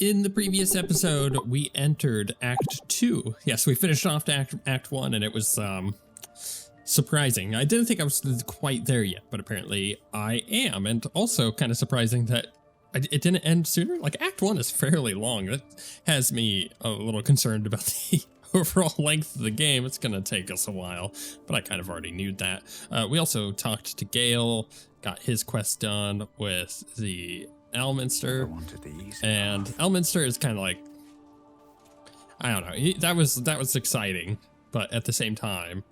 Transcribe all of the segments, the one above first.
In the previous episode, we entered Act 2. Yes, we finished off Act 1, and it was surprising. I didn't think I was quite there yet, but apparently I am. And also kind of surprising that it didn't end sooner. Like, Act 1 is fairly long. That has me a little concerned about the overall length of the game. It's going to take us a while, but I kind of already knew that. We also talked to Gale, got his quest done with the Elminster, and Elminster is kind of like, I don't know, that was exciting, but at the same time,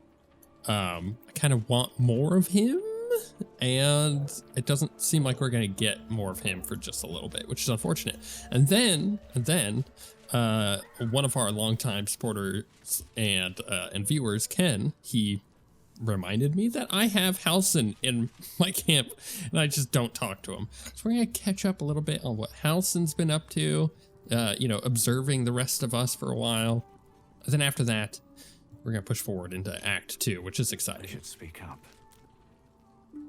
I kind of want more of him, and it doesn't seem like we're gonna get more of him for just a little bit, which is unfortunate. And then one of our longtime supporters and viewers, Ken, he reminded me that I have Halsin in my camp, and I just don't talk to him. So we're gonna catch up a little bit on what Halsin's been up to, observing the rest of us for a while. And then after that, we're gonna push forward into Act 2, which is exciting. I should speak up.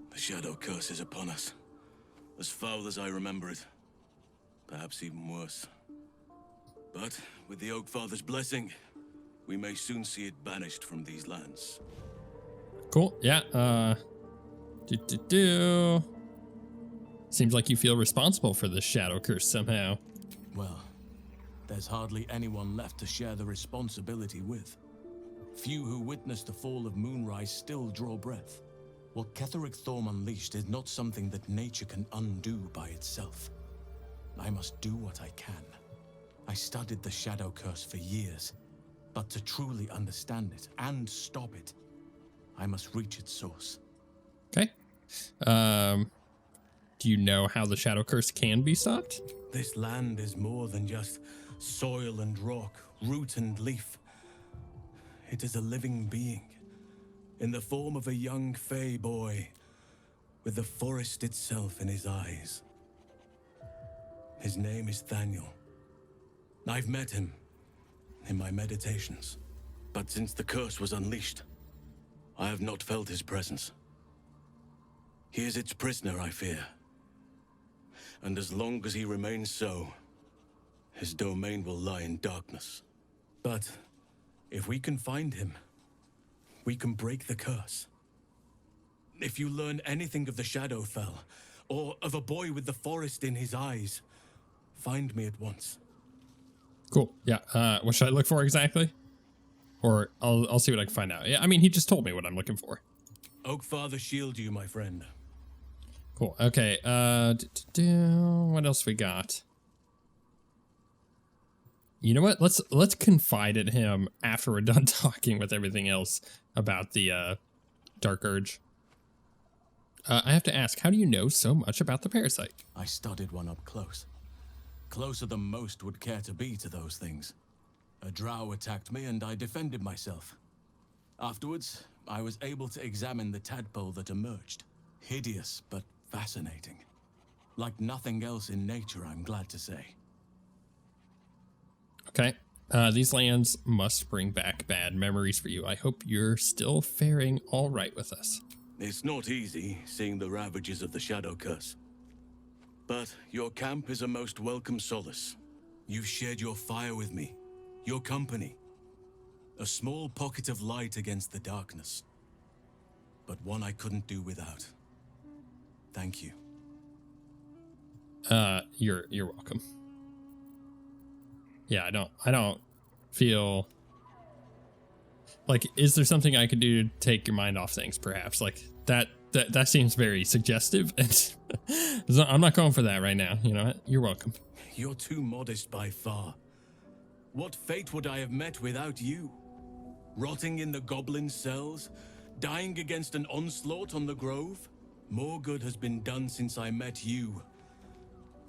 The shadow curse is upon us, as foul as I remember it, perhaps even worse. But with the Oak Father's blessing, we may soon see it banished from these lands. Cool. Yeah. Seems like you feel responsible for this shadow curse somehow. Well, there's hardly anyone left to share the responsibility with. Few who witnessed the fall of Moonrise still draw breath. What Ketheric Thorm unleashed is not something that nature can undo by itself. I must do what I can. I studied the shadow curse for years, but to truly understand it and stop it, I must reach its source. Okay. Do you know how the shadow curse can be stopped? This land is more than just soil and rock, root and leaf. It is a living being, in the form of a young fey boy, with the forest itself in his eyes. His name is Thaniel. I've met him in my meditations, but since the curse was unleashed, I have not felt his presence. He is its prisoner, I fear. And as long as he remains so, his domain will lie in darkness. But if we can find him, we can break the curse. If you learn anything of the Shadowfell, or of a boy with the forest in his eyes, find me at once. Cool. Yeah. What should I look for exactly? Or I'll see what I can find out. Yeah, I mean, he just told me what I'm looking for. Oak Father shield you, my friend. Cool. Okay. What else we got? You know what? Let's confide in him after we're done talking with everything else about the Dark Urge. I have to ask, how do you know so much about the parasite? I studied one up close. Closer than most would care to be to those things. A drow attacked me and I defended myself. Afterwards, I was able to examine the tadpole that emerged. Hideous, but fascinating. Like nothing else in nature, I'm glad to say. Okay. These lands must bring back bad memories for you. I hope you're still faring all right with us. It's not easy seeing the ravages of the Shadow Curse. But your camp is a most welcome solace. You've shared your fire with me, your company. A small pocket of light against the darkness. But one I couldn't do without. Thank you. You're welcome. Yeah, I don't feel like, is there something I could do to take your mind off things, perhaps? Like that seems very suggestive, and I'm not going for that right now. You know what? You're welcome. You're too modest by far. What fate would I have met without you? Rotting in the goblin cells? Dying against an onslaught on the grove? More good has been done since I met you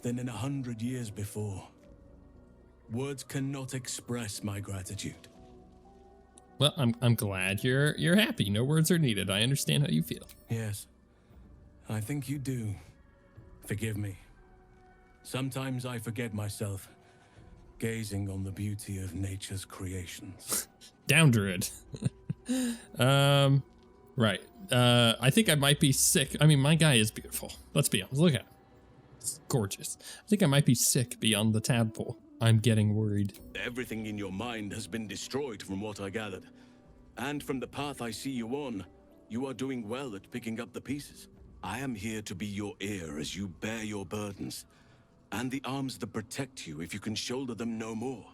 than in 100 years before. Words cannot express my gratitude. Well, I'm glad you're happy. No words are needed. I understand how you feel. Yes, I think you do. Forgive me. Sometimes I forget myself, gazing on the beauty of nature's creations. Down, Druid. Right. I think I might be sick. I mean, my guy is beautiful. Let's be honest. Look at him. It's gorgeous. I think I might be sick beyond the tadpole. I'm getting worried. Everything in your mind has been destroyed from what I gathered. And from the path I see you on, you are doing well at picking up the pieces. I am here to be your ear as you bear your burdens, and the arms that protect you if you can shoulder them no more.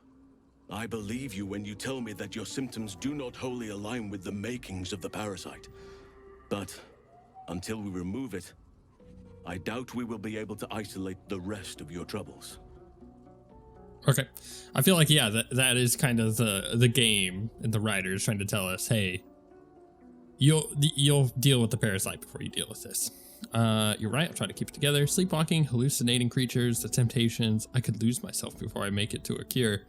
I believe you when you tell me that your symptoms do not wholly align with the makings of the parasite. But until we remove it, I doubt we will be able to isolate the rest of your troubles. Okay. I feel like, yeah, that is kind of the game, and the writer is trying to tell us, hey, you'll deal with the parasite before you deal with this. You're right, I'll try to keep it together. Sleepwalking, hallucinating creatures, the temptations. I could lose myself before I make it to a cure.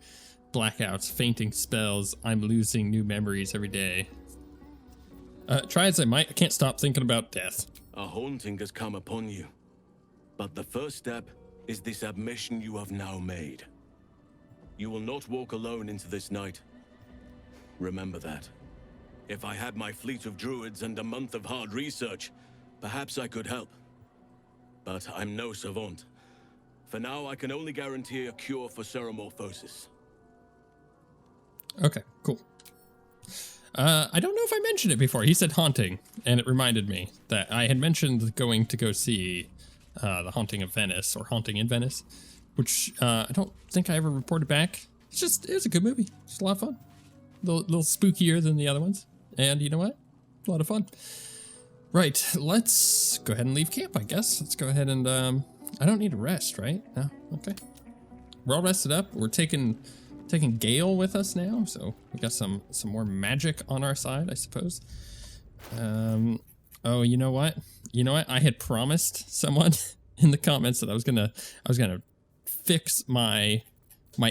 Blackouts, fainting spells. I'm losing new memories every day. Try as I might, I can't stop thinking about death. A haunting has come upon you. But the first step is this admission you have now made. You will not walk alone into this night. Remember that. If I had my fleet of druids and a month of hard research, perhaps I could help. But I'm no savant. For now, I can only guarantee a cure for ceramorphosis. Okay, cool. I don't know if I mentioned it before. He said haunting, and it reminded me that I had mentioned going to go see The Haunting of Venice, or Haunting in Venice, which I don't think I ever reported back. It was a good movie. It's a lot of fun. A little spookier than the other ones. And you know what? A lot of fun. Right, let's go ahead and leave camp, I guess. Let's go ahead and, I don't need a rest, right? No? Okay. We're all rested up. We're taking Gale with us now, so we got some more magic on our side, I suppose. Oh, you know what? I had promised someone in the comments that I was gonna fix my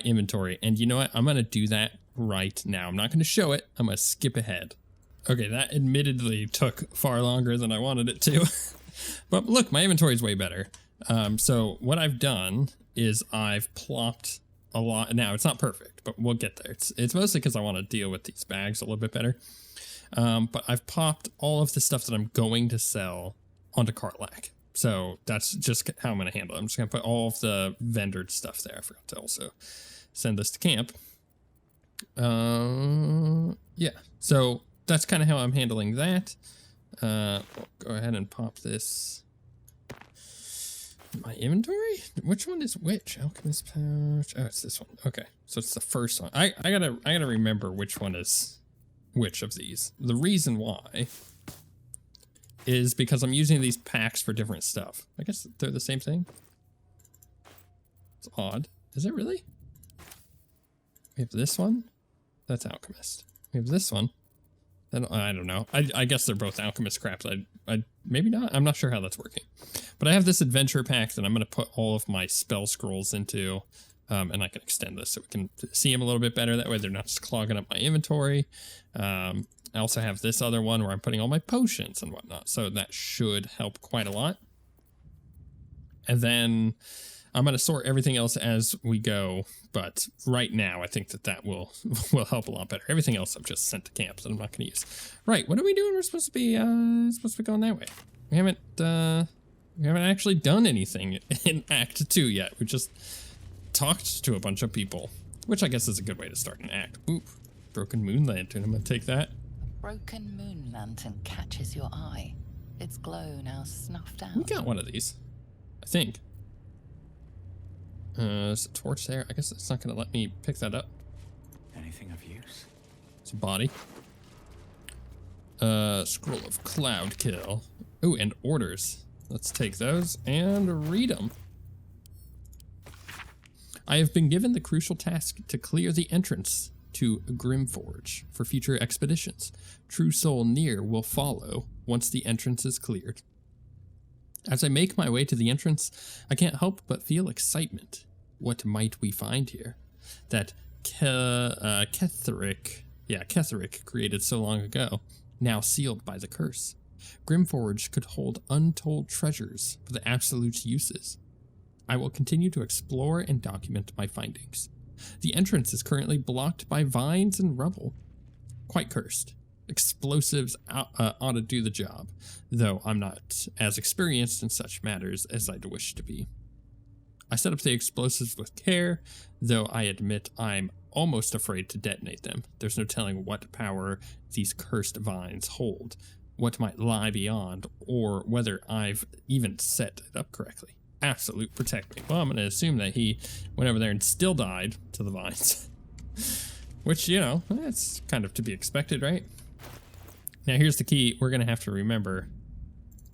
inventory, and you know what? I'm gonna do that right now. I'm not gonna show it. I'm gonna skip ahead. Okay, that admittedly took far longer than I wanted it to, but look, my inventory is way better. So what I've done is I've plopped a lot. Now it's not perfect, but we'll get there. It's mostly because I want to deal with these bags a little bit better. But I've popped all of the stuff that I'm going to sell onto Cartlack. So that's just how I'm going to handle it. I'm just going to put all of the vendored stuff there. I forgot to also send this to camp. Yeah, so that's kind of how I'm handling that. We'll go ahead and pop this. My inventory? Which one is which? Alchemist pouch. Oh, it's this one. Okay, so it's the first one. I gotta remember which one is which of these. The reason why is because I'm using these packs for different stuff. I guess they're the same thing. It's odd. Is it really? We have this one. That's Alchemist. We have this one. Then I don't know. I guess they're both Alchemist craps. I maybe not. I'm not sure how that's working. But I have this adventure pack that I'm going to put all of my spell scrolls into, and I can extend this so we can see them a little bit better. That way they're not just clogging up my inventory. I also have this other one where I'm putting all my potions and whatnot, so that should help quite a lot. And then I'm going to sort everything else as we go, but right now I think that will help a lot better. Everything else I've just sent to camp that I'm not going to use. Right, what are we doing? We're supposed to be going that way. We haven't actually done anything in Act 2 yet. We just talked to a bunch of people, which I guess is a good way to start an act. Ooh, broken moon lantern. I'm going to take that. Broken moon lantern catches your eye. Its glow now snuffed out. We got one of these, I think. There's a torch there. I guess it's not going to let me pick that up. Anything of use? It's a body. Scroll of Cloud Kill. Ooh, and orders. Let's take those and read them. I have been given the crucial task to clear the entrance to Grimforge for future expeditions. True Soul Near will follow once the entrance is cleared. As I make my way to the entrance, I can't help but feel excitement. What might we find here? That Ketheric created so long ago, now sealed by the curse. Grimforge could hold untold treasures for the absolute uses. I will continue to explore and document my findings. The entrance is currently blocked by vines and rubble. Quite cursed. Explosives ought to do the job, though I'm not as experienced in such matters as I'd wish to be. I set up the explosives with care, though I admit I'm almost afraid to detonate them. There's no telling what power these cursed vines hold, what might lie beyond, or whether I've even set it up correctly. Absolute protect me. Well, I'm going to assume that he went over there and still died to the vines. Which, you know, that's kind of to be expected, right? Now, here's the key. We're going to have to remember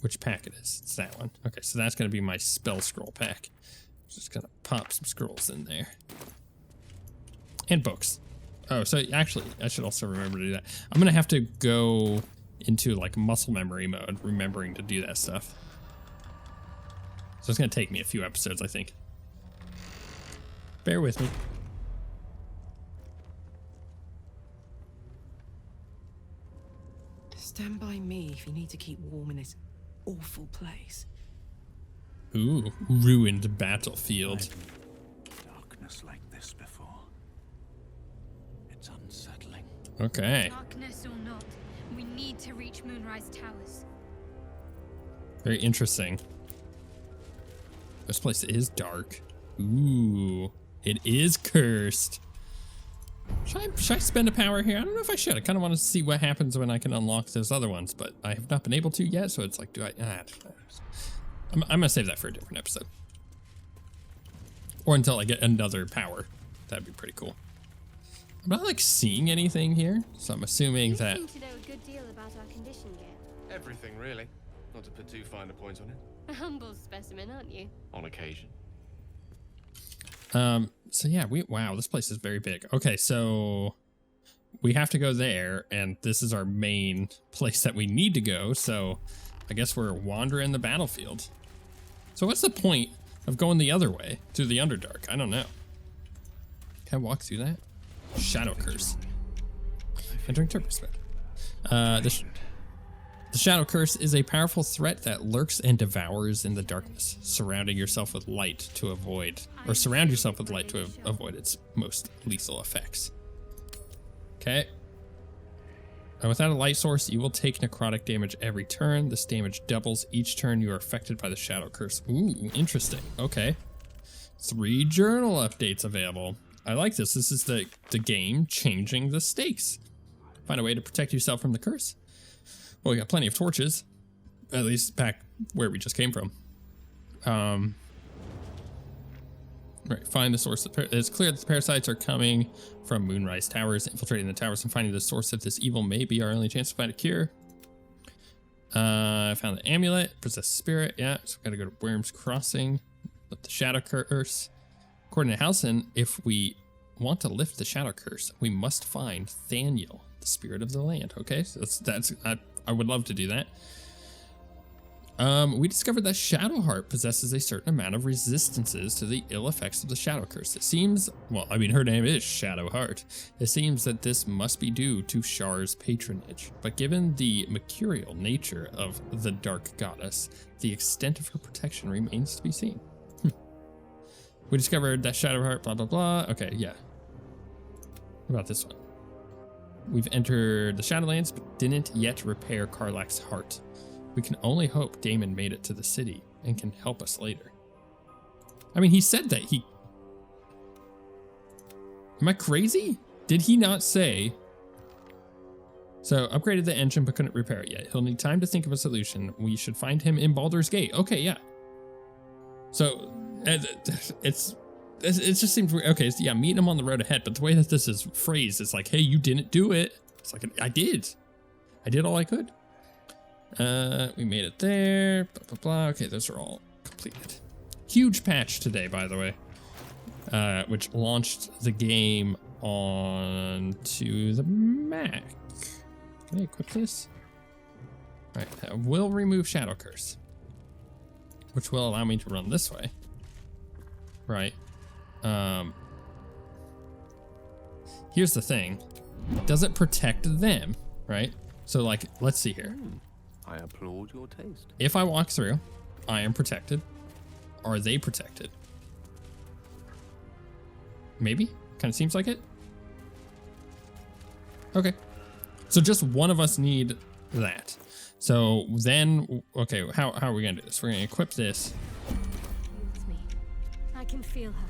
which pack it is. It's that one. Okay, so that's going to be my spell scroll pack. Just going to pop some scrolls in there. And books. Oh, so actually, I should also remember to do that. I'm going to have to go into, like, muscle memory mode, remembering to do that stuff. So it's going to take me a few episodes, I think. Bear with me. Stand by me if you need to keep warm in this awful place. Ooh, ruined battlefield. Darkness like this before. It's unsettling. Okay. Darkness or not, we need to reach Moonrise Towers. Very interesting. This place is dark. It is cursed. Should I spend a power here? I don't know if I should. I kind of want to see what happens when I can unlock those other ones, but I have not been able to yet, so it's like, do I? I'm going to save that for a different episode. Or until I get another power. That'd be pretty cool. I'm not, like, seeing anything here, so I'm assuming You that... seem to know a good deal about our condition, Gale. Everything, really. Not to put too fine a point on it. A humble specimen, aren't you? On occasion. So yeah, wow, this place is very big. Okay, so we have to go there, and this is our main place that we need to go, so I guess we're wandering the battlefield. So what's the point of going the other way, through the Underdark? I don't know. Can I walk through that? Shadow Curse. Entering Turpus mode. The Shadow Curse is a powerful threat that lurks and devours in the darkness, surround yourself with light to avoid its most lethal effects. Okay. And without a light source, you will take necrotic damage every turn. This damage doubles each turn you are affected by the Shadow Curse. Ooh, interesting. Okay. 3 journal updates available. I like this. This is the game changing the stakes. Find a way to protect yourself from the curse. Well, we got plenty of torches, at least back where we just came from. Right, find the source. It's clear that the parasites are coming from Moonrise Towers. Infiltrating the towers and finding the source of this evil may be our only chance to find a cure. I found the amulet, possessed spirit. Yeah, so we gotta go to Worm's Crossing, lift the Shadow Curse. According to Halsin, if we want to lift the Shadow Curse, we must find Thaniel, the spirit of the land. Okay, so I would love to do that. We discovered that Shadowheart possesses a certain amount of resistances to the ill effects of the Shadow Curse. It seems, well, I mean, her name is Shadowheart. It seems that this must be due to Shar's patronage. But given the mercurial nature of the Dark Goddess, the extent of her protection remains to be seen. We discovered that Shadowheart, blah, blah, blah. Okay, yeah. What about this one? We've entered the Shadowlands, but didn't yet repair Karlach's heart. We can only hope Damon made it to the city and can help us later. I mean, he said that he... Am I crazy? Did he not say... So, upgraded the engine but couldn't repair it yet. He'll need time to think of a solution. We should find him in Baldur's Gate. Okay, yeah. So, it just seems weird. Okay, so yeah, meeting him on the road ahead, but the way that this is phrased, it's like, hey, you didn't do it. It's like, I did. I did all I could. We made it there, blah, blah, blah. Okay, those are all completed. Huge patch today, by the way, which launched the game onto the Mac. Can I equip this? All right, I will remove Shadow Curse, which will allow me to run this way. Right. Here's the thing. Does it protect them? Right? So, like, let's see here. I applaud your taste. If I walk through, I am protected. Are they protected? Maybe? Kind of seems like it. Okay. So just one of us need that. So then, okay, how are we gonna do this? We're gonna equip this. With me. I can feel her.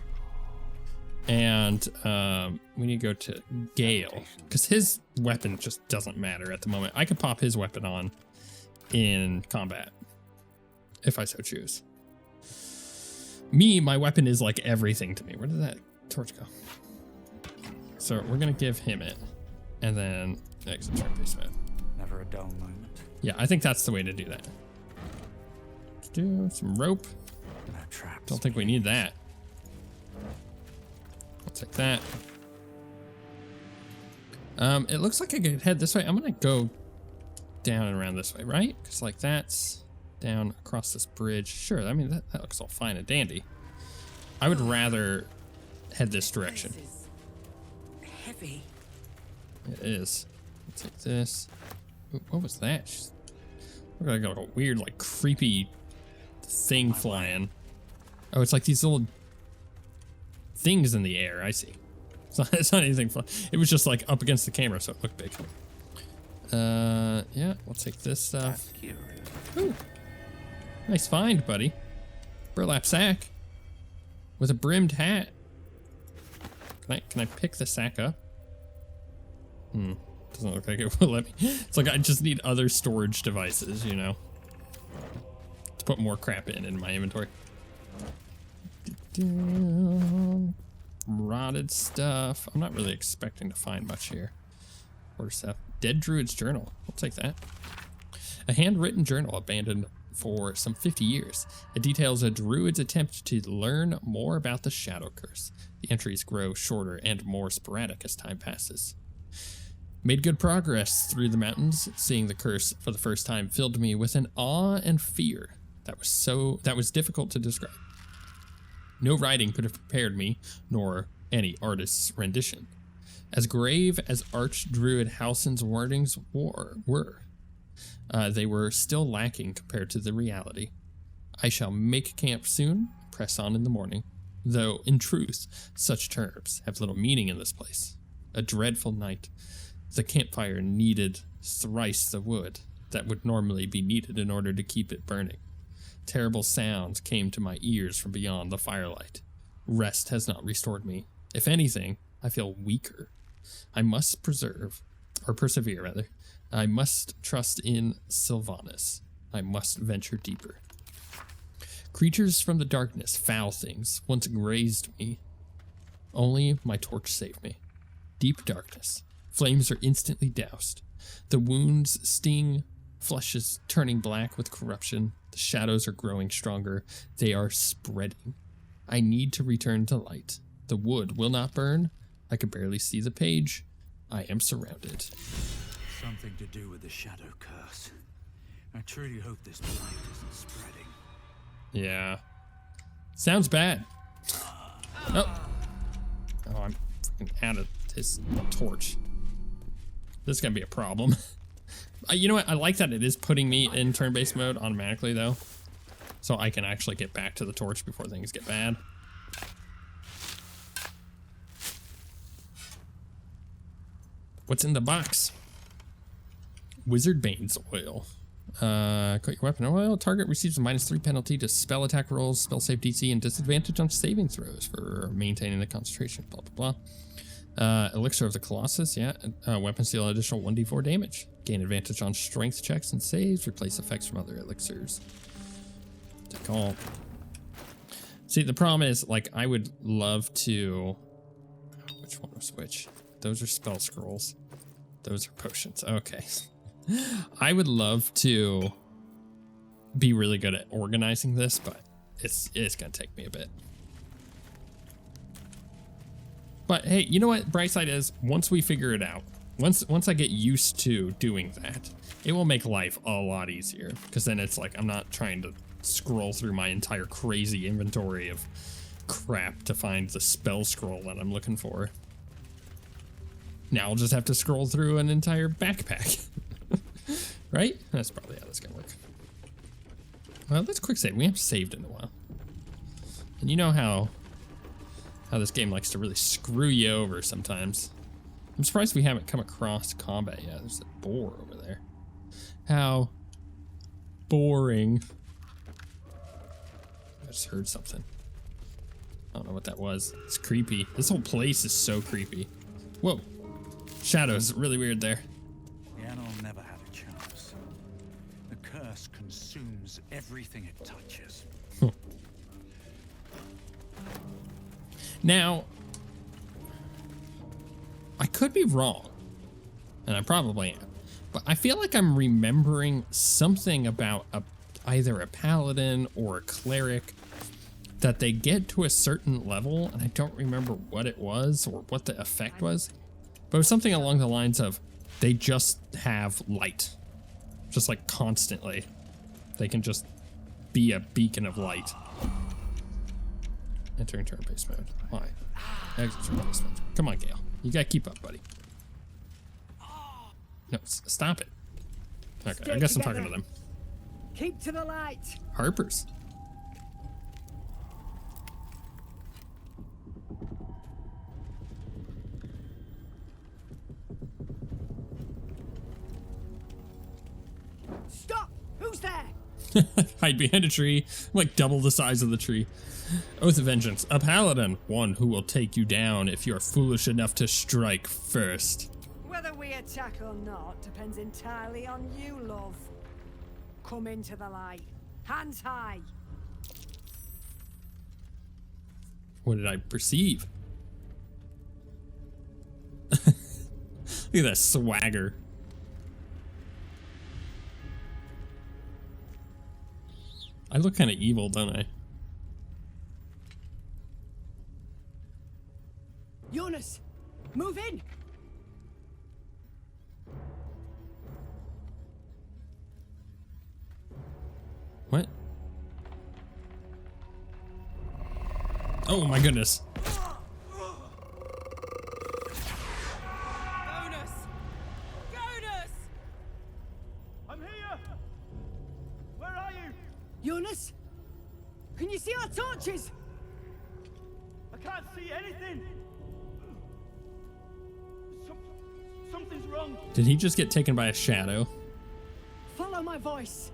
And we need to go to Gale, because his weapon just doesn't matter at the moment. I could pop his weapon on in combat, if I so choose. Me, my weapon is like everything to me. Where did that torch go? So we're going to give him it, and then exit turn-based mode. Never a dull moment. Yeah, I think that's the way to do that. Let's do some rope. No traps. Don't think we need that. I'll take that. It looks like I could head this way. I'm gonna go down and around this way, right? Because like that's down across this bridge. Sure, I mean that looks all fine and dandy. I would rather head this direction. This is heavy. It is. I'll take this. Ooh, what was that? Look like a weird, like creepy thing flying. Oh, it's like these little things in the air. I see. It's not anything fun. It was just like up against the camera, so it looked big. Yeah, we'll take this stuff. Ooh, nice find, buddy. Burlap sack with a brimmed hat. Can I pick the sack up? Doesn't look like it will let me. It's like I just need other storage devices, you know, to put more crap in my inventory. Rotted stuff. I'm not really expecting to find much here. Or stuff. Dead Druid's journal. I'll take that. A handwritten journal abandoned for some 50 years. It details a druid's attempt to learn more about the Shadow Curse. The entries grow shorter and more sporadic as time passes. Made good progress through the mountains. Seeing the curse for the first time filled me with an awe and fear that was difficult to describe. No writing could have prepared me, nor any artist's rendition. As grave as Archdruid Halsin's wordings were, they were still lacking compared to the reality. I shall make camp soon, press on in the morning, though in truth, such terms have little meaning in this place. A dreadful night. The campfire needed thrice the wood that would normally be needed in order to keep it burning. Terrible sounds came to my ears from beyond the firelight. Rest has not restored me. If anything, I feel weaker. I must persevere rather. I must trust in Sylvanas. I must venture deeper. Creatures from the darkness, foul things, once grazed me. Only my torch saved me. Deep darkness. Flames are instantly doused. The wounds sting. Flesh is turning black with corruption. The shadows are growing stronger. They are spreading. I need to return to light. The wood will not burn. I can barely see the page. I am surrounded. Something to do with the Shadow Curse. I truly hope this blight isn't spreading. Yeah. Sounds bad. Oh, I'm freaking out of this torch. This is gonna be a problem. You know what? I like that it is putting me in turn-based mode automatically, though. So I can actually get back to the torch before things get bad. What's in the box? Wizard Bane's oil. Coat your weapon in oil. Target receives a -3 penalty to spell attack rolls, spell save DC, and disadvantage on saving throws for maintaining the concentration. Blah, blah, blah. Elixir of the Colossus, yeah. Weapons deal additional 1d4 damage. Gain advantage on strength checks and saves. Replace effects from other elixirs. Take all. See, the problem is, like, I would love to... Which one was which? Those are spell scrolls. Those are potions. Okay. I would love to be really good at organizing this, but it's going to take me a bit. But hey, you know what? Bright side is, once we figure it out, once I get used to doing that, it will make life a lot easier. Because then it's like, I'm not trying to scroll through my entire crazy inventory of crap to find the spell scroll that I'm looking for. Now I'll just have to scroll through an entire backpack. Right? That's probably how this is gonna work. Well, let's quick save. We haven't saved in a while. And you know how this game likes to really screw you over sometimes. I'm surprised we haven't come across combat yet. There's a boar over there. How boring. I just heard something. I don't know what that was. It's creepy. This whole place is so creepy. Whoa. Shadows, really weird there. Yan'll never have a chance. The curse consumes everything it touches. Now, I could be wrong, and I probably am, but I feel like I'm remembering something about either a paladin or a cleric that they get to a certain level, and I don't remember what it was or what the effect was, but it was something along the lines of they just have light, just like constantly. They can just be a beacon of light. Entering turn-based mode. Why? Exit turn-based mode. Come on, Gale. You gotta keep up, buddy. No, stop it. Okay, I guess I'm talking to them. Keep to the light. Harpers. Stop! Who's there? Hide behind a tree, like double the size of the tree. Oath of Vengeance. A paladin, one who will take you down if you are foolish enough to strike first. Whether we attack or not depends entirely on you, love. Come into the light. Hands high. What did I perceive? Look at that swagger. I look kind of evil, don't I? Jonas, move in. What? Oh my goodness. Jonas! Jonas! I'm here! Where are you? Jonas? Can you see our torches? I can't see anything! Something's wrong. Did he just get taken by a shadow? Follow my voice.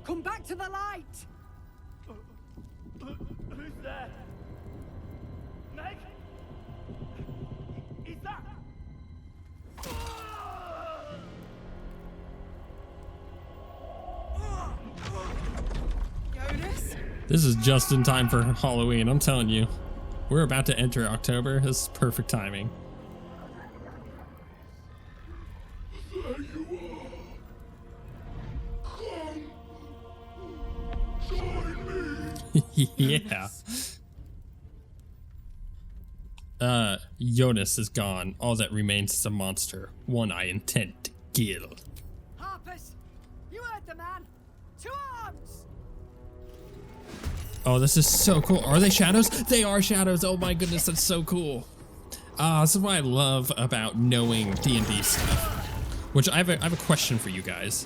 Come back to the light. Who's there? Meg? Is that? Jonas? This is just in time for Halloween, I'm telling you. We're about to enter October. This is perfect timing. There you are. Come. Join me. Yeah. Jonas is gone. All that remains is a monster. One I intend to kill. Harpers! You heard the man! To arms! Oh, this is so cool. Are they shadows? They are shadows. Oh my goodness, that's so cool. This is what I love about knowing D&D stuff. Which I have a question for you guys.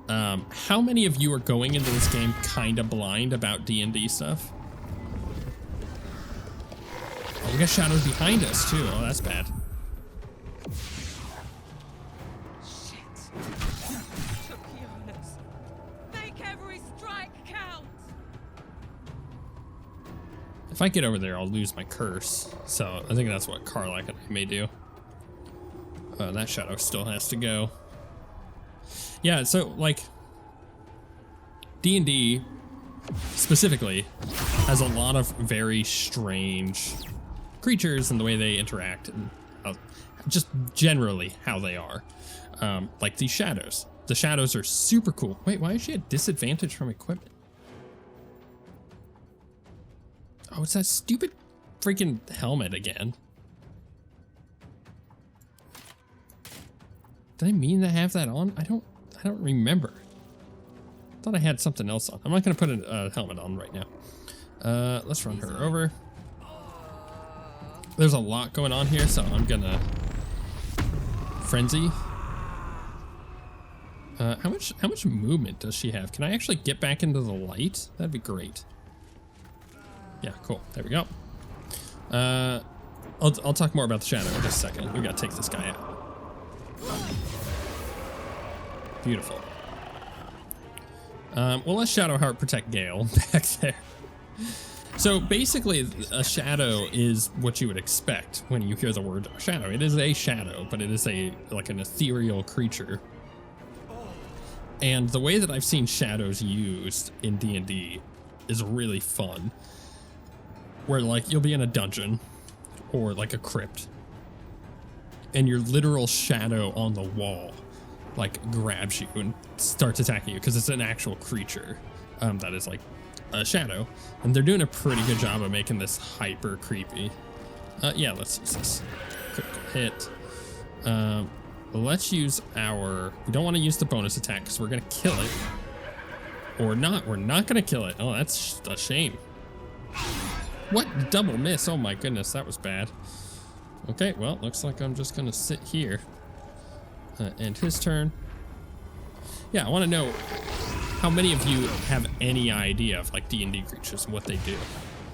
How many of you are going into this game kind of blind about D&D stuff? Oh, we got shadows behind us too. Oh, that's bad. Shit. Jonas. Make every strike count. If I get over there, I'll lose my curse. So I think that's what Karlak and I may do. That shadow still has to go. Yeah, so like D&D specifically has a lot of very strange creatures and the way they interact and just generally how they are. Like these shadows. The shadows are super cool. Wait, why is she at disadvantage from equipment? Oh, it's that stupid freaking helmet again. Did I mean to have that on? I don't remember. I thought I had something else on. I'm not gonna put a helmet on right now. Let's run her over. There's a lot going on here, so I'm gonna frenzy. How much movement does she have? Can I actually get back into the light? That'd be great. Yeah, cool. There we go. I'll talk more about the shadow in just a second. We gotta take this guy out. Beautiful. Well, let's Shadowheart protect Gale back there. So basically, a shadow is what you would expect when you hear the word shadow. It is a shadow, but it is like an ethereal creature. And the way that I've seen shadows used in D&D is really fun. Where like you'll be in a dungeon or like a crypt, and your literal shadow on the wall like grabs you and starts attacking you because it's an actual creature that is like a shadow, and they're doing a pretty good job of making this hyper creepy. Yeah, let's use this critical hit. Let's use our, we don't want to use the bonus attack because we're gonna kill it, or not. We're not gonna kill it. Oh, that's a shame. What? Double miss? Oh my goodness, that was bad. Okay, well, looks like I'm just gonna sit here. End his turn. Yeah, I want to know how many of you have any idea of like D&D creatures and what they do.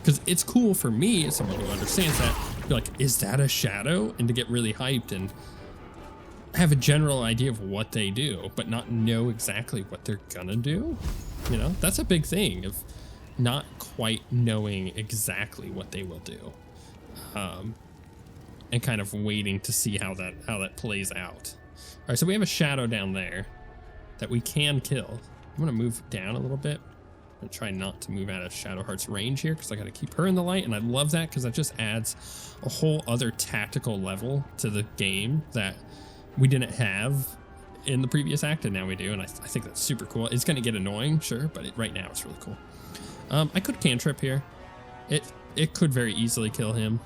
Because it's cool for me, as someone who understands that, to be like, is that a shadow? And to get really hyped and have a general idea of what they do, but not know exactly what they're gonna do. You know, that's a big thing of not quite knowing exactly what they will do. And kind of waiting to see how that plays out. All right, so we have a shadow down there that we can kill. I'm gonna move down a little bit. I'm gonna try not to move out of Shadowheart's range here because I gotta keep her in the light, and I love that because that just adds a whole other tactical level to the game that we didn't have in the previous act, and now we do, and I think that's super cool. It's gonna get annoying, sure, but right now it's really cool. I could cantrip here. It could very easily kill him.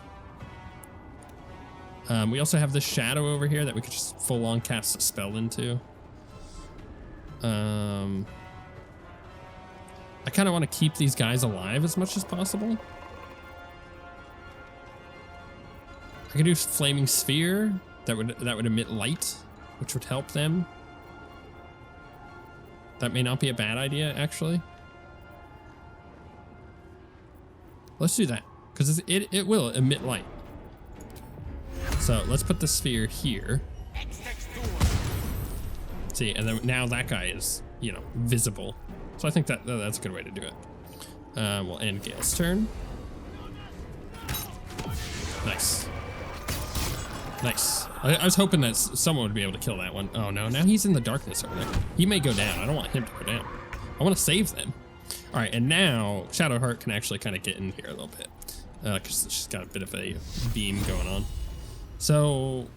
We also have the shadow over here that we could just full on cast a spell into. I kind of want to keep these guys alive as much as possible. I could do flaming sphere that would emit light, which would help them. That may not be a bad idea, actually. Let's do that because it will emit light. So let's put the sphere here. See, and then now that guy is, you know, visible. So I think that's a good way to do it. We'll end Gale's turn. Nice. Nice. I was hoping that someone would be able to kill that one. Oh no, now he's in the darkness over there. He may go down. I don't want him to go down. I want to save them. All right, and now Shadowheart can actually kind of get in here a little bit because she's got a bit of a beam going on. So,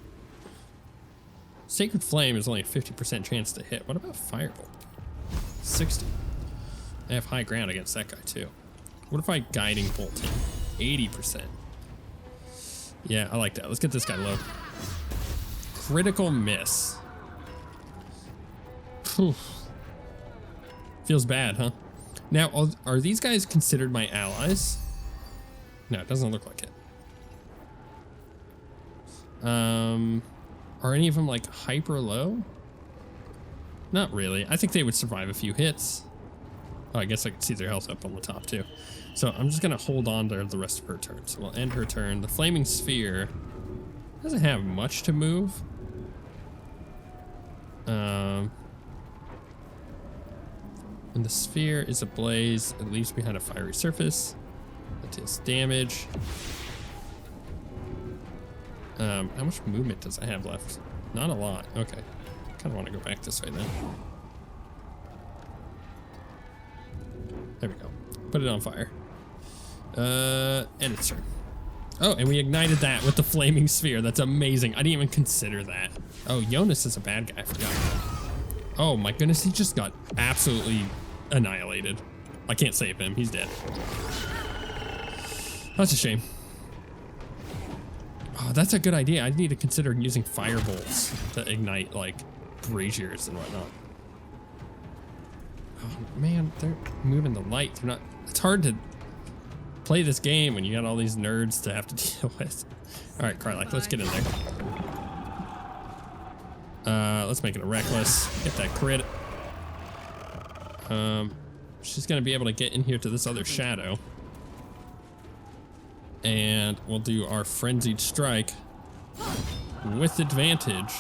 Sacred Flame is only a 50% chance to hit. What about Firebolt? 60. I have high ground against that guy too. What if I Guiding Bolt him? 80%. Yeah, I like that. Let's get this guy low. Critical miss. Whew. Feels bad, huh? Now, are these guys considered my allies? No, it doesn't look like it. Are any of them like hyper low? Not really. I think they would survive a few hits. Oh, I guess I can see their health up on the top too. So I'm just gonna hold on to the rest of her turn. So we'll end her turn. The Flaming Sphere doesn't have much to move. When the sphere is ablaze, it leaves behind a fiery surface. That deals damage. How much movement does I have left? Not a lot. Okay. Kind of want to go back this way then. There we go. Put it on fire. And its turn. Oh, and we ignited that with the Flaming Sphere. That's amazing. I didn't even consider that. Oh, Jonas is a bad guy. I forgot. Oh my goodness, he just got absolutely annihilated. I can't save him. He's dead. That's a shame. Oh, that's a good idea. I need to consider using fire bolts to ignite like braziers and whatnot. Oh man, they're moving the light. They're not. It's hard to play this game when you got all these nerds to have to deal with. All right, Karlach, let's get in there. Let's make it a reckless. Get that crit. She's gonna be able to get in here to this other shadow. And we'll do our frenzied strike with advantage.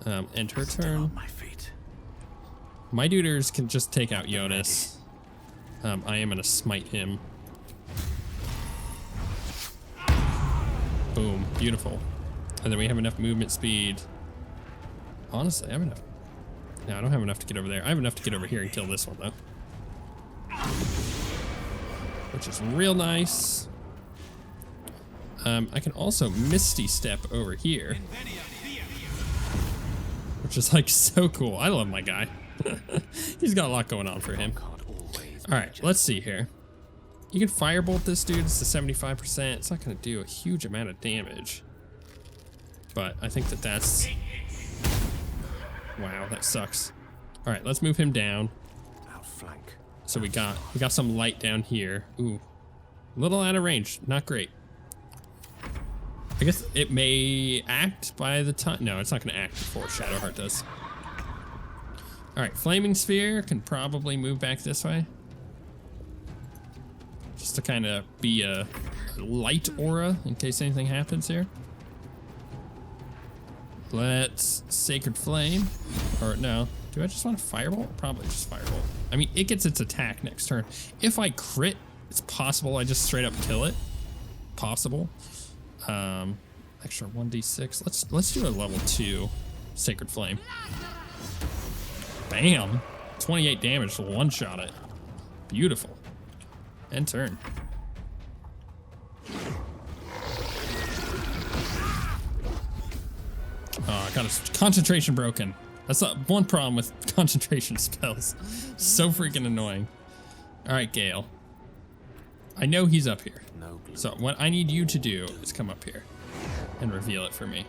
End her turn. My duders can just take out Jonas. I am gonna smite him Boom. Beautiful. And then we have enough movement speed. Honestly, I have enough. No, I don't have enough to get over there. I have enough to get over here and kill this one, though. Which is real nice. I can also Misty Step over here. Which is like so cool. I love my guy. He's got a lot going on for him. Alright, let's see here. You can firebolt this dude. It's to 75%. It's not going to do a huge amount of damage. But I think that that's... Wow, that sucks. Alright, let's move him down. Outflank. So we got some light down here. Ooh. A little out of range. Not great. I guess it may act by the time... No, it's not going to act before Shadowheart does. Alright, Flaming Sphere can probably move back this way. Just to kind of be a light aura in case anything happens here. Let's Sacred Flame. Or no. Do I just want to Firebolt? Probably just Firebolt. I mean, it gets its attack next turn. If I crit, it's possible I just straight up kill it. Possible. Extra 1d6. Let's do a level 2 Sacred Flame. Bam! 28 damage to one-shot it. Beautiful. End turn. Oh, I got his concentration broken. That's one problem with concentration spells. So freaking annoying. Alright, Gale. I know he's up here. So what I need you to do is come up here and reveal it for me.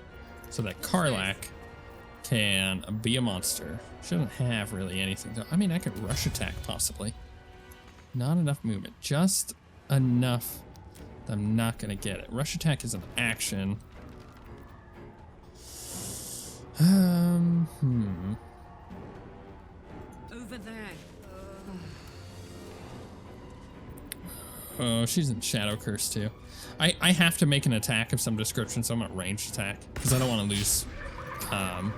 So that Karlach can be a monster. Shouldn't have really anything though. I mean, I could rush attack possibly. Not enough movement. Just enough that I'm not going to get it. Rush attack is an action. Over there. Oh, she's in Shadow Curse too. I have to make an attack of some description, so I'm at ranged attack because I don't want to lose. I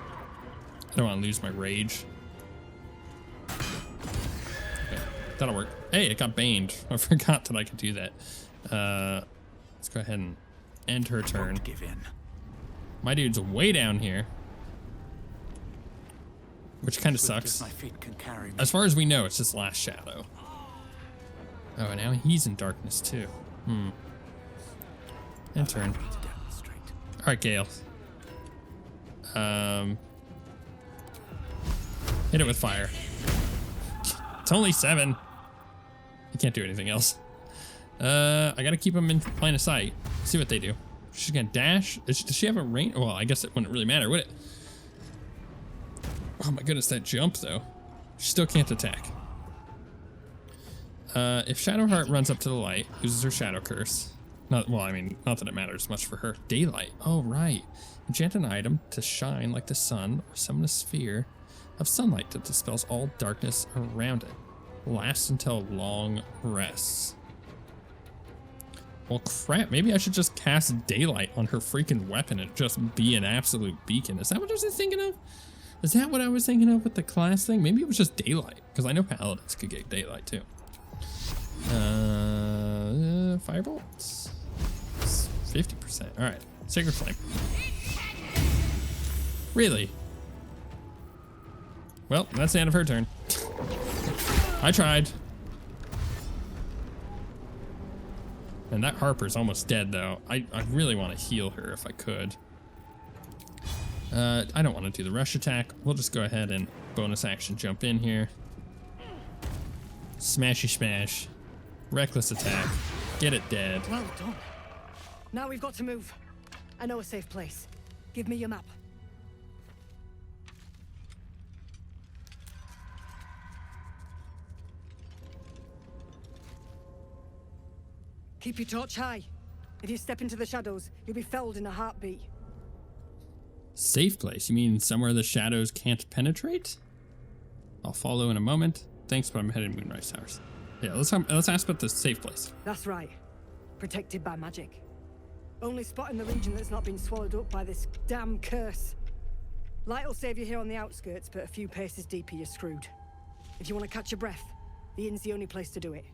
don't want to lose my rage. Okay, that'll work. Hey, it got baned. I forgot that I could do that. Let's go ahead and end her turn. Don't give in. My dude's way down here, which kind of sucks. My feet can carry me. As far as we know, it's just last shadow. Oh, and now he's in darkness too. End turn. All right, Gale. Hit it with fire. It's only 7. You can't do anything else. I gotta keep him in line of sight. See what they do. She's gonna dash. Does she have a range? Well, I guess it wouldn't really matter, would it? Oh my goodness, that jump though. She still can't attack. If Shadowheart runs up to the light, loses her Shadow Curse. Not that it matters much for her. Daylight. Oh, right. Enchant an item to shine like the sun, or summon a sphere of sunlight that dispels all darkness around it. Lasts until long rests. Well, crap. Maybe I should just cast Daylight on her freaking weapon and just be an absolute beacon. Is that what I was thinking of? Is that what I was thinking of with the class thing? Maybe it was just Daylight, because I know Paladins could get Daylight too. Firebolts? 50%. Alright. Sacred Flame. Really? Well, that's the end of her turn. I tried. And that Harper's almost dead, though. I really want to heal her if I could. I don't want to do the rush attack. We'll just go ahead and bonus action jump in here. Smashy smash. Reckless attack. Get it dead. Well done. Now we've got to move. I know a safe place. Give me your map. Keep your torch high. If you step into the shadows, you'll be felled in a heartbeat. Safe place? You mean somewhere the shadows can't penetrate? I'll follow in a moment. Thanks, but I'm headed to Moonrise Towers. Yeah, let's ask about the safe place. That's right. Protected by magic. Only spot in the region that's not been swallowed up by this damn curse. Light will save you here on the outskirts, but a few paces deeper you're screwed. If you want to catch your breath, the inn's the only place to do it.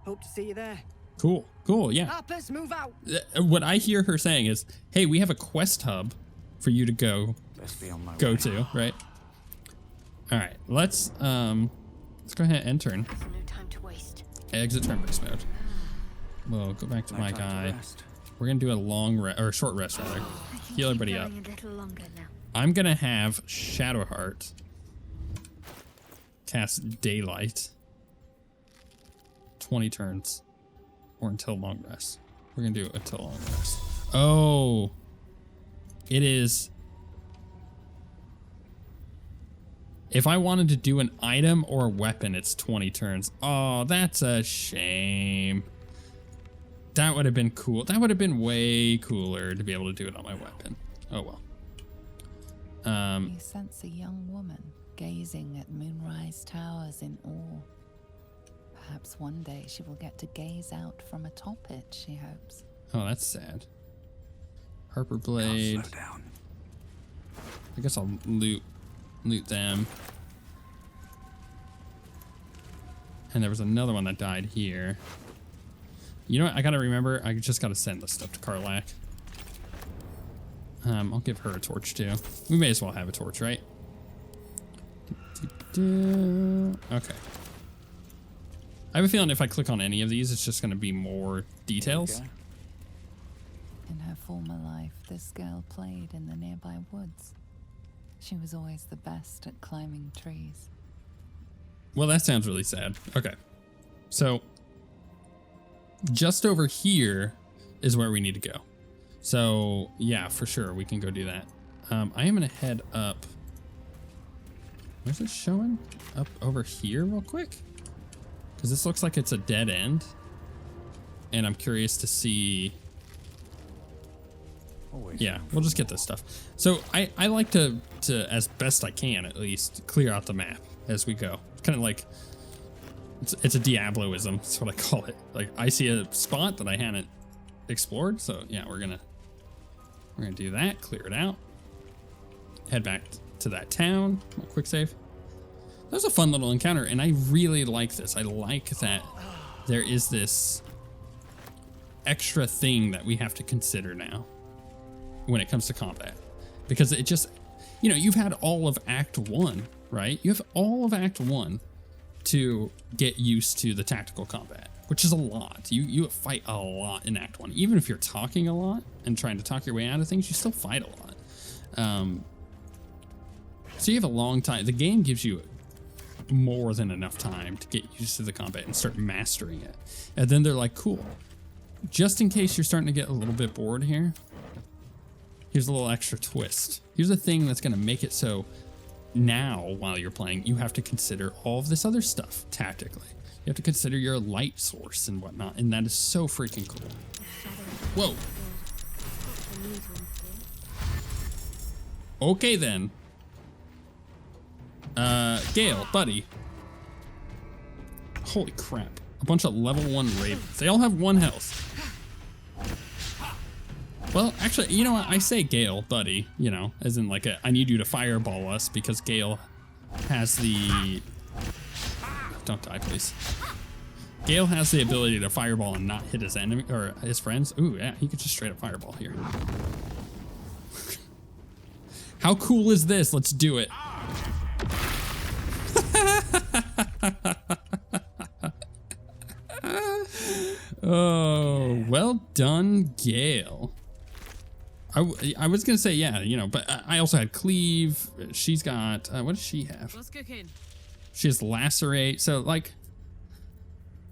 Hope to see you there. Cool. Cool. Yeah. Harpers, move out. What I hear her saying is, "Hey, we have a quest hub for you to go to, right?" All right. Let's go ahead and turn. There's no time to waste. Exit turn-based mode. We'll go back to my guy. We're gonna do a long rest, or a short rest rather. Heal everybody up. A little longer now. I'm gonna have Shadowheart cast Daylight 20 turns or until long rest. We're gonna do it until long rest. Oh, it is. If I wanted to do an item or a weapon, it's 20 turns. Oh, that's a shame. That would have been cool. That would have been way cooler to be able to do it on my weapon. Oh well. You sense a young woman gazing at Moonrise Towers in awe. Perhaps one day she will get to gaze out from atop it, she hopes. Oh, that's sad. Harper Blade. Slow down. I guess I'll loot them. And there was another one that died here. You know what? I gotta remember. I just gotta send this stuff to Karlach. I'll give her a torch too. We may as well have a torch, right? Okay. I have a feeling if I click on any of these, it's just gonna be more details. In her former life, this girl played in the nearby woods. She was always the best at climbing trees. Well, that sounds really sad. Okay. So, just over here is where we need to go. So, yeah, for sure, we can go do that. I am going to head up. Where's it showing? Up over here real quick? Because this looks like it's a dead end. And I'm curious to see... Yeah, we'll just get this stuff. So I like to, as best I can at least, clear out the map as we go. It's kind of like, it's a Diabloism, that's what I call it. Like, I see a spot that I hadn't explored, so yeah, we're gonna do that, clear it out. Head back to that town, quick save. That was a fun little encounter, and I really like this. I like that there is this extra thing that we have to consider now when it comes to combat, because it just, you know, you've had all of Act 1, right? You have all of Act 1 to get used to the tactical combat, which is a lot. You fight a lot in Act 1. Even if you're talking a lot and trying to talk your way out of things, you still fight a lot. So you have a long time. The game gives you more than enough time to get used to the combat and start mastering it. And then they're like, cool, just in case you're starting to get a little bit bored here, here's a little extra twist. Here's a thing that's going to make it so now, while you're playing, you have to consider all of this other stuff tactically. You have to consider your light source and whatnot, and that is so freaking cool. Whoa. Okay then. Gale, buddy. Holy crap. A bunch of level 1 ravens. They all have 1 health. Well, actually, you know what? I say Gale, buddy, you know, as in like I need you to fireball us because Gale has the... Don't die, please. Gale has the ability to fireball and not hit his enemy or his friends. Ooh, yeah, he could just straight up fireball here. How cool is this? Let's do it. Oh, well done, Gale. I was gonna say, yeah, you know, but I also had Cleave. She's got, what does she have? What's cooking? She has Lacerate. So like,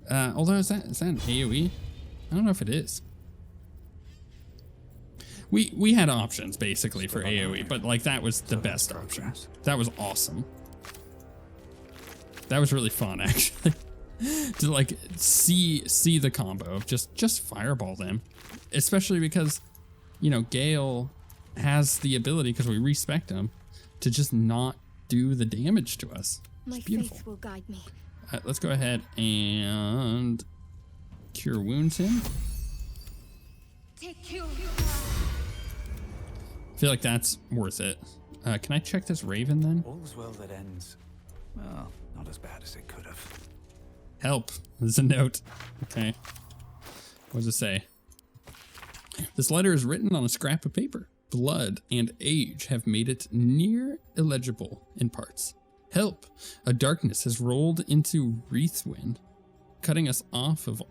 although is that an AoE? I don't know if it is. We had options basically for AoE, but like that was the best option. That was awesome. That was really fun actually. To like see the combo of just fireball them, especially because, you know, Gale has the ability, because we respect him, to just not do the damage to us. My it's beautiful. faith will guide me. Let's go ahead and cure wounds him. Take cure. I feel like that's worth it. Can I check this raven then? All's well that ends. Well, not as bad as it could have. Help. There's a note. Okay. What does it say? This letter is written on a scrap of paper. Blood and age have made it near illegible in parts. Help! A darkness has rolled into Wreathwind, cutting us off on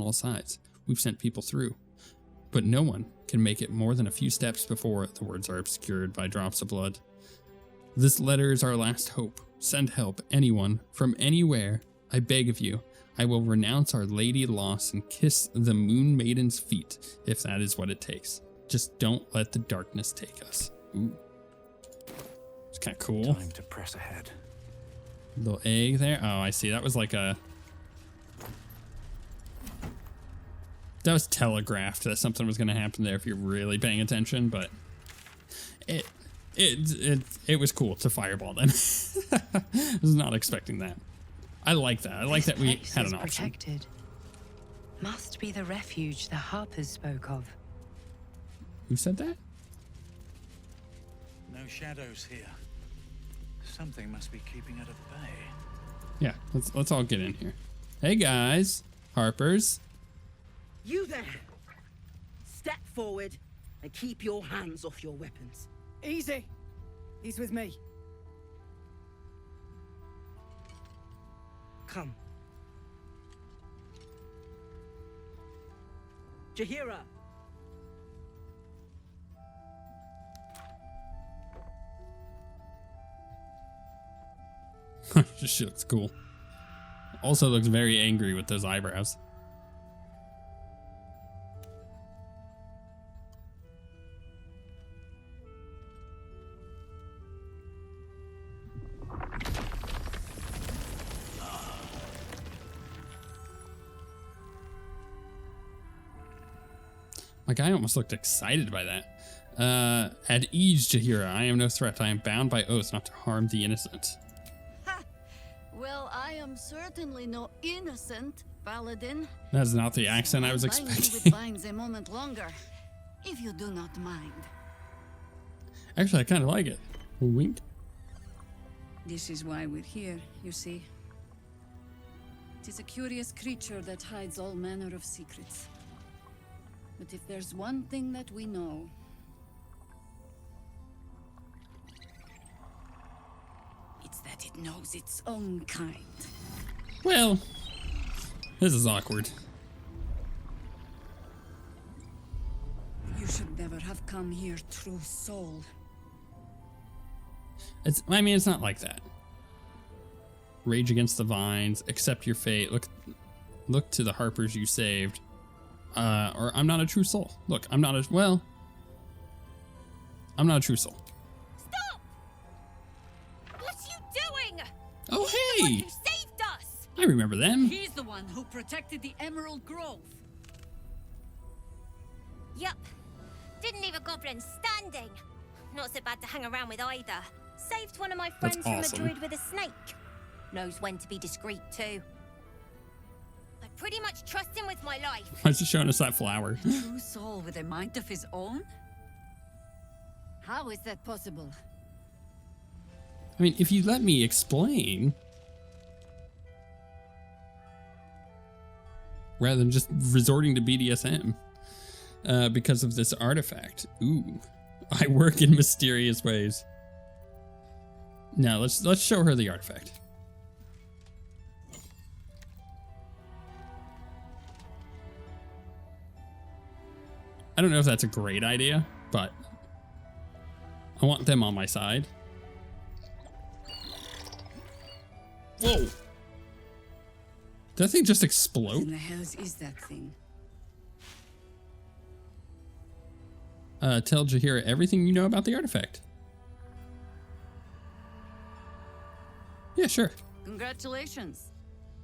all sides. We've sent people through, but no one can make it more than a few steps before the words are obscured by drops of blood. This letter is our last hope. Send help, anyone, from anywhere. I beg of you. I will renounce Our Lady lost and kiss the Moon Maiden's feet, if that is what it takes. Just don't let the darkness take us. Ooh. It's kind of cool. Time to press ahead. Little egg there. Oh, I see. That was like a... That was telegraphed that something was going to happen there if you're really paying attention, but it was cool to fireball them. I was not expecting that. I like that. I like that we had an option. Protected. Must be the refuge the Harpers spoke of. Who said that? No shadows here. Something must be keeping it at bay. Yeah, let's all get in here. Hey guys, Harpers. You there! Step forward and keep your hands off your weapons. Easy. He's with me. Come. Jaheira! She looks cool. Also looks very angry with those eyebrows. Like, I almost looked excited by that. At ease, Jaheira. I am no threat. I am bound by oath not to harm the innocent. Ha! Well, I am certainly no innocent, Paladin. That's not the accent I was I'll bind you expecting. with binds a moment longer, if you do not mind. Actually, I kind of like it. Wink. This is why we're here, you see. It is a curious creature that hides all manner of secrets. But if there's one thing that we know, it's that it knows its own kind. Well, this is awkward. You should never have come here, true soul. I mean, it's not like that. Rage against the vines, accept your fate, look to the Harpers you saved. Or I'm not a true soul. Look, I'm not a true soul. Stop! What are you doing? Oh, He's the one hey! who saved us! I remember them. He's the one who protected the Emerald Grove. Yup. Didn't leave a goblin standing. Not so bad to hang around with either. Saved one of my friends from awesome. a druid with a snake. Knows when to be discreet too. I pretty much trust him with my life. I was just showing us that flower. A true soul with a mind of his own? How is that possible? I mean, if you let me explain, rather than just resorting to BDSM, because of this artifact. Ooh, I work in mysterious ways. Now let's show her the artifact. I don't know if that's a great idea, but I want them on my side. Whoa! Did that thing just What explode? in the hells is that thing? Tell Jaheira everything you know about the artifact. Yeah, sure. Congratulations.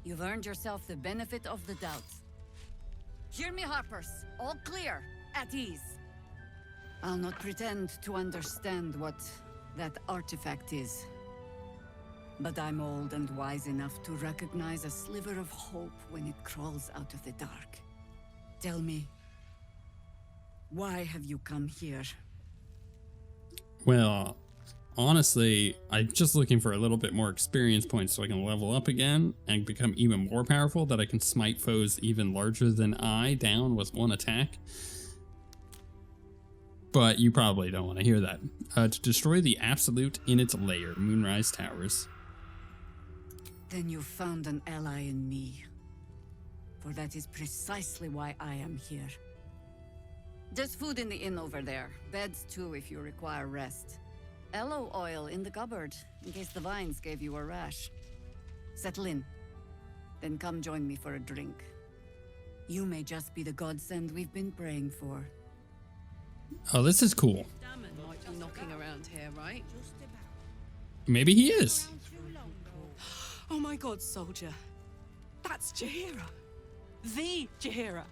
You've earned yourself the benefit of the doubt. Hear me, Harpers. All clear. At ease. I'll not pretend to understand what that artifact is. But I'm old and wise enough to recognize a sliver of hope when it crawls out of the dark. Tell me, why have you come here? Well, honestly, I'm just looking for a little bit more experience points so I can level up again and become even more powerful, that I can smite foes even larger than I down with one attack. But you probably don't want to hear that. To destroy the Absolute in its lair, Moonrise Towers. Then you found an ally in me. For that is precisely why I am here. There's food in the inn over there. Beds too if you require rest. Aloe oil in the cupboard, in case the vines gave you a rash. Settle in. Then come join me for a drink. You may just be the godsend we've been praying for. Oh, this is cool. Damon might be knocking around here, right? Maybe he is. Oh my god, soldier. That's Jaheira. The Jaheira.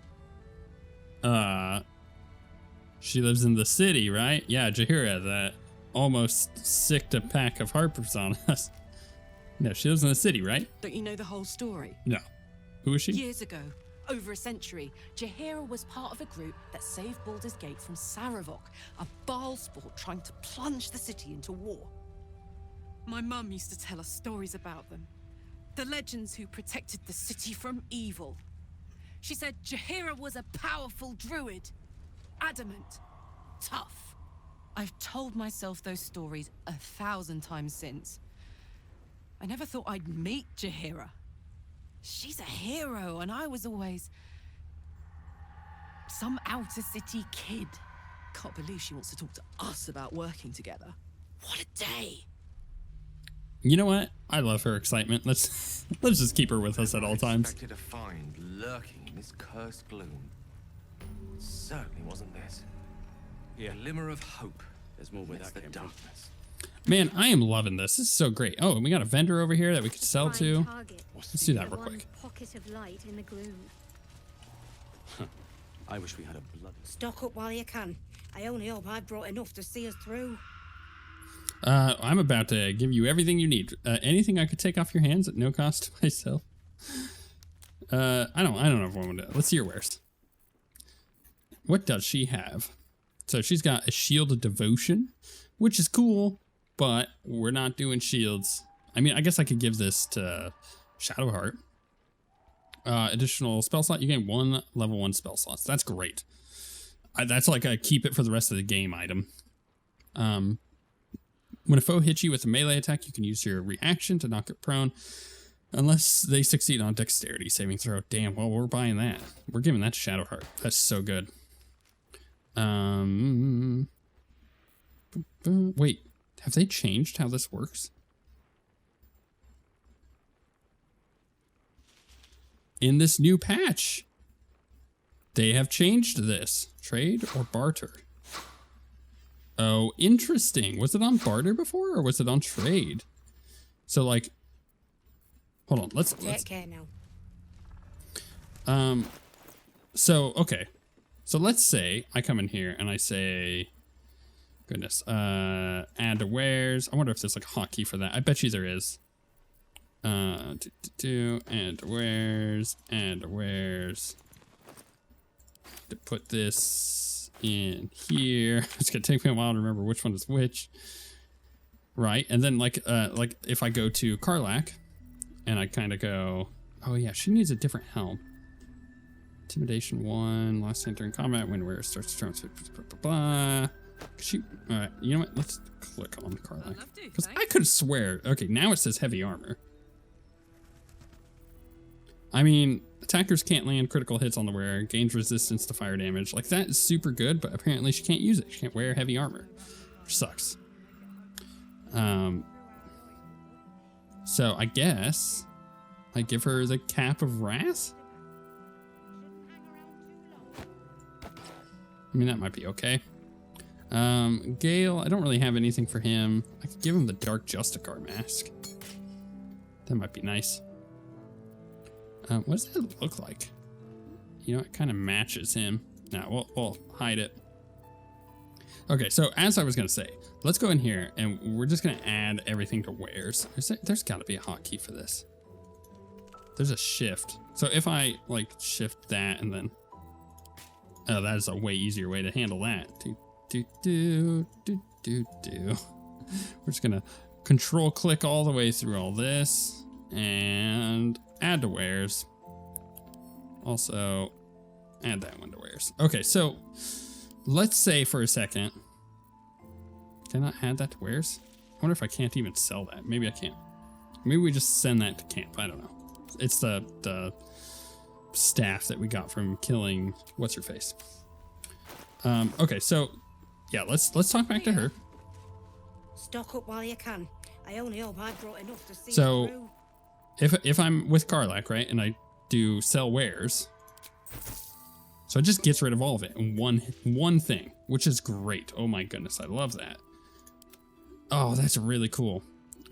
She lives in the city, right? Yeah, Jaheira, that almost sicked a pack of harpers on us. No, she lives in the city, right? Don't you know the whole story? No. Who is she? Years ago, over a century, Jaheira was part of a group that saved Baldur's Gate from Saravok, a Baal sport trying to plunge the city into war. My mum used to tell us stories about them. The legends who protected the city from evil. She said Jaheira was a powerful druid. Adamant. Tough. I've told myself those stories 1,000 times since. I never thought I'd meet Jaheira. She's a hero, and I was always some outer city kid. Can't believe she wants to talk to us about working together. What a day! You know what? I love her excitement. Let's just keep her with us at all times. Expected a find lurking in this cursed gloom. It certainly wasn't this. A glimmer of hope. There's more where that came from. Man, I am loving this. This is so great. Oh, and we got a vendor over here that we could sell to. Let's do that real quick. Pocket of light in the gloom. I wish we had a bloody... Stock up while you can. I only hope I've brought enough to see us through. I'm about to give you everything you need. Anything I could take off your hands at no cost to myself. I don't know if I want to. Let's see your wares. What does she have? So she's got a shield of devotion, which is cool, but we're not doing shields. I mean, I guess I could give this to Shadowheart. Additional spell slot. You gain 1 level 1 spell slots. That's great. That's like a keep it for the rest of the game item. When a foe hits you with a melee attack, you can use your reaction to knock it prone, unless they succeed on dexterity saving throw. Damn, well, we're buying that. We're giving that to Shadowheart. That's so good. Wait, have they changed how this works? In this new patch, they have changed this. Trade or barter? Oh, interesting. Was it on barter before, or was it on trade? So, like, hold on. Let's Take care now. So, okay. So let's say I come in here and I say, goodness, add to wares. I wonder if there's like a hotkey for that. I bet you there is. Add to wares, to put this in here. It's gonna take me a while to remember which one is which. Right, and then like if I go to Karlach, and I kind of go, oh yeah, she needs a different helm. Intimidation 1, last entering combat when wearer starts to turn. Blah, blah, blah. Shoot. All right, you know what? Let's click on Karlach because I could swear. Okay, now it says heavy armor. I mean, attackers can't land critical hits on the wearer, gains resistance to fire damage. Like, that is super good, but apparently she can't use it. She can't wear heavy armor, which sucks. So I guess I give her the Cap of Wrath. I mean, that might be okay. Gale, I don't really have anything for him. I could give him the Dark Justicar mask. That might be nice. What does that look like? You know, it kind of matches him. Now, we'll hide it. Okay, so as I was going to say, let's go in here and we're just going to add everything to wares. There's got to be a hotkey for this. There's a shift. So if I like shift that and then... Oh, that is a way easier way to handle that. We're just gonna control click all the way through all this and add to wares. Also add that one to wares. Okay, so let's say for a second, can I add that to wares? I wonder if I can't even sell that. Maybe I can't. Maybe we just send that to camp. I don't know. It's the staff that we got from killing what's her face. Okay, so yeah, let's talk back to her. Stock up while you can. I only hope I brought enough to see So through. if I'm with Karlach, right, and I do sell wares, so it just gets rid of all of it in one thing, which is great. Oh my goodness, I love that. Oh, that's really cool.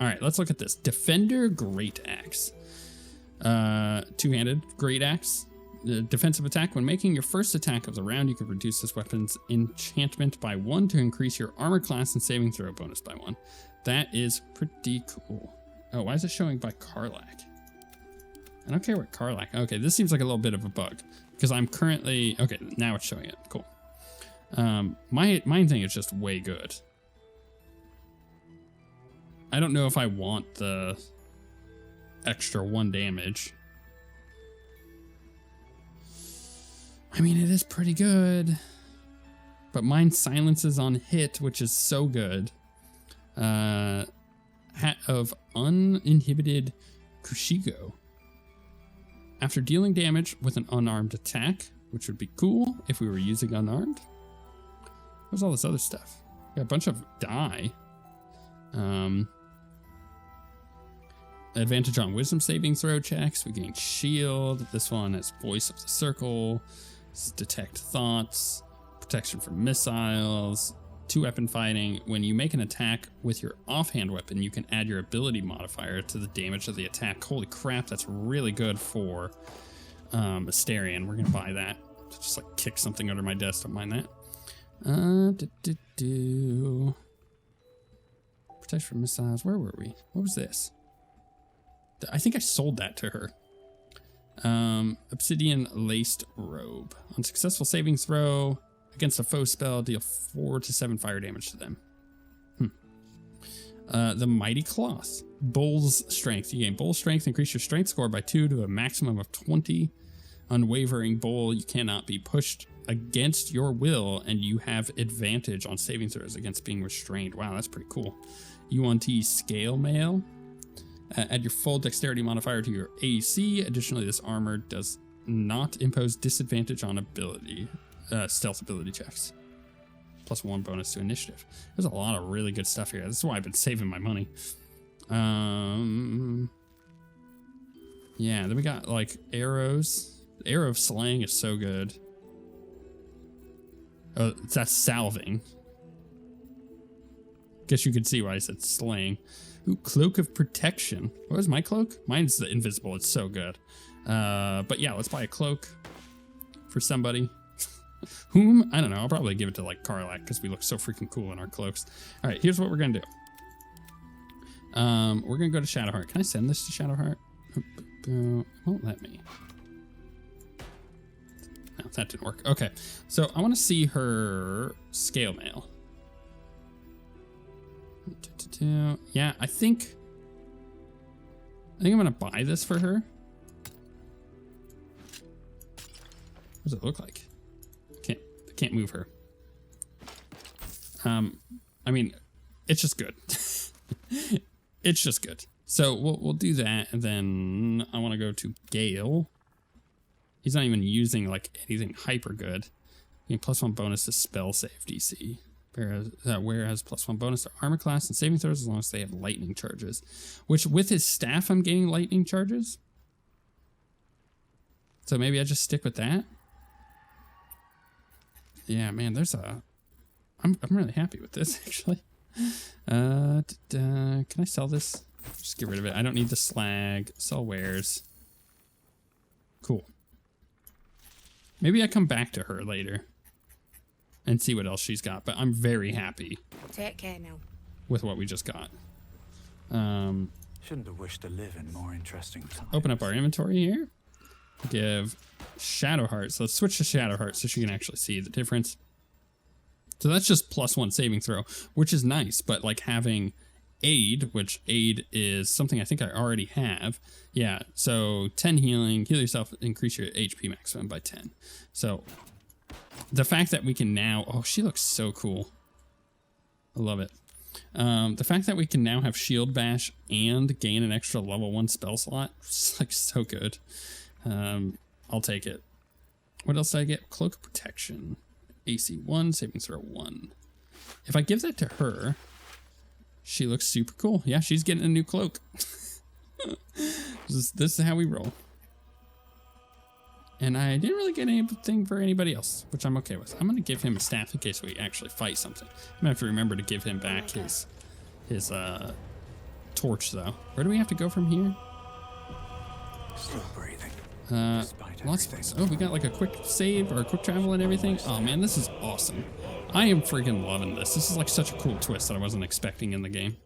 All right, let's look at this. Defender Great Axe. Two-handed Great Axe. Defensive attack. When making your first attack of the round, you can reduce this weapon's enchantment by 1 to increase your armor class and saving throw bonus by 1. That is pretty cool. Oh, why is it showing by Karlach? I don't care what Karlach. Okay, this seems like a little bit of a bug because I'm currently... Okay, now it's showing it. Cool. Mine thing is just way good. I don't know if I want the extra 1 damage. I mean, it is pretty good. But mine silences on hit, which is so good. Hat of Uninhibited Kushigo. After dealing damage with an unarmed attack, which would be cool if we were using unarmed. Where's all this other stuff? Got a bunch of die. Advantage on wisdom saving throw checks. We gain shield. This one has voice of the circle. Detect thoughts. Protection from missiles. 2-weapon fighting. When you make an attack with your offhand weapon, you can add your ability modifier to the damage of the attack. Holy crap, that's really good for Asterion. We're gonna buy that. Just like kick something under my desk. Don't mind that. Protection from missiles. Where were we? What was this? I think I sold that to her. Obsidian Laced Robe. On successful saving throw against a foe spell, deal 4 to 7 fire damage to them. The Mighty Cloth. Bull's Strength. You gain Bull Strength. Increase your Strength score by 2 to a maximum of 20. Unwavering Bull. You cannot be pushed against your will, and you have advantage on saving throws against being restrained. Wow, that's pretty cool. UNT Scale Mail. Add your full dexterity modifier to your AC. Additionally, this armor does not impose disadvantage on stealth ability checks. Plus 1 bonus to initiative. There's a lot of really good stuff here. This is why I've been saving my money. Yeah, then we got like arrows. The Arrow of Slaying is so good. Oh, that's salving. Guess you could see why I said slaying. Ooh, Cloak of Protection. What was my cloak? Mine's the invisible. It's so good. But yeah, let's buy a cloak for somebody. Whom? I don't know. I'll probably give it to like Karlach because we look so freaking cool in our cloaks. All right, here's what we're going to do. We're going to go to Shadowheart. Can I send this to Shadowheart? It won't let me. No, that didn't work. Okay, so I want to see her scale mail. Yeah, I think I'm gonna buy this for her. What does it look like? I can't move her. I mean, it's just good. It's just good. So we'll do that, and then I want to go to Gale. He's not even using like anything hyper good. +1 bonus to spell save DC. Where has +1 bonus to armor class and saving throws as long as they have lightning charges. Which with his staff, I'm getting lightning charges. So maybe I just stick with that. Yeah, man, I'm really happy with this actually. Can I sell this? Just get rid of it. I don't need the slag. Sell wares. Cool. Maybe I come back to her later and see what else she's got, but I'm very happy. Take care now. With what we just got. Shouldn't have wished to live in more interesting times. Open up our inventory here. Give Shadowheart. So let's switch to Shadowheart so she can actually see the difference. So that's just +1 saving throw, which is nice, but like having aid, which aid is something I think I already have. Yeah, so 10 healing, heal yourself, increase your HP maximum by 10. So the fact that we can now, oh, she looks so cool. I love it. The fact that we can now have shield bash and gain an extra level 1 spell slot, it's like so good. I'll take it. What else did I get? Cloak of Protection. AC 1, saving throw 1. If I give that to her, she looks super cool. Yeah, she's getting a new cloak. This is how we roll. And I didn't really get anything for anybody else, which I'm okay with. I'm going to give him a staff in case we actually fight something. I'm going to have to remember to give him back his torch, though. Where do we have to go from here? Still breathing. Lots of places. Oh, we got like a quick save or a quick travel and everything. Oh man, this is awesome. I am freaking loving this. This is like such a cool twist that I wasn't expecting in the game.